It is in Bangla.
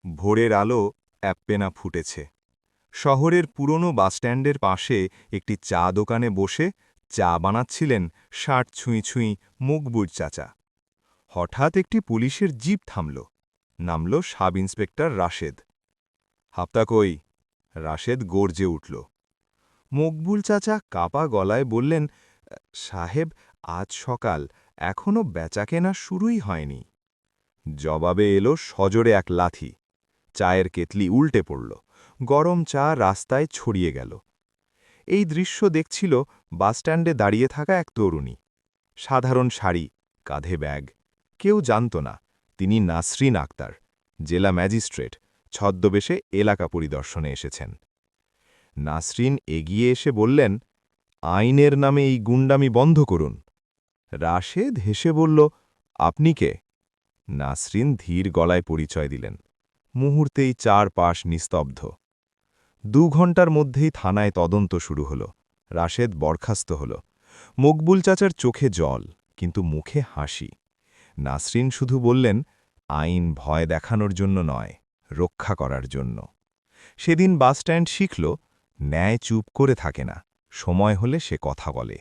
ভোরের আলো অ্যাপ্পেনা ফুটেছে। শহরের পুরনো বাসস্ট্যান্ডের পাশে একটি চা দোকানে বসে চা বানাচ্ছিলেন ৬০ ছুঁই ছুঁই মকবুর চাচা। হঠাৎ একটি পুলিশের জিপ থামল। নামল সাব ইন্সপেক্টর রাশেদ। হাপ্তা কই? রাশেদ গর্জে উঠল। মকবুল চাচা কাপা গলায় বললেন, সাহেব, আজ সকাল, এখনও বেচাকেনা শুরুই হয়নি। জবাবে এলো সজোরে এক লাথি। চায়ের কেতলি উল্টে পড়ল। গরম চা রাস্তায় ছড়িয়ে গেল। এই দৃশ্য দেখছিল বাসস্ট্যান্ডে দাঁড়িয়ে থাকা এক তরুণী। সাধারণ শাড়ি, কাঁধে ব্যাগ। কেউ জানত না তিনি নাসরিন আক্তার, জেলা ম্যাজিস্ট্রেট, ছদ্মবেশে এলাকা পরিদর্শনে এসেছেন। নাসরিন এগিয়ে এসে বললেন, আইনের নামে এই গুন্ডামি বন্ধ করুন। রাশেদ হেসে বলল, আপনি কে? নাসরিন ধীর গলায় পরিচয় দিলেন। মুহূর্তেই চারপাশ নিস্তব্ধ। ২ ঘণ্টার মধ্যেই থানায় তদন্ত শুরু হল। রাশেদ বরখাস্ত হল। মকবুল চাচার চোখে জল, কিন্তু মুখে হাসি। নাসরিন শুধু বললেন, আইন ভয় দেখানোর জন্য নয়, রক্ষা করার জন্য। সেদিন বাসস্ট্যান্ড শিখল, ন্যায় চুপ করে থাকে না, সময় হলে সে কথা বলে।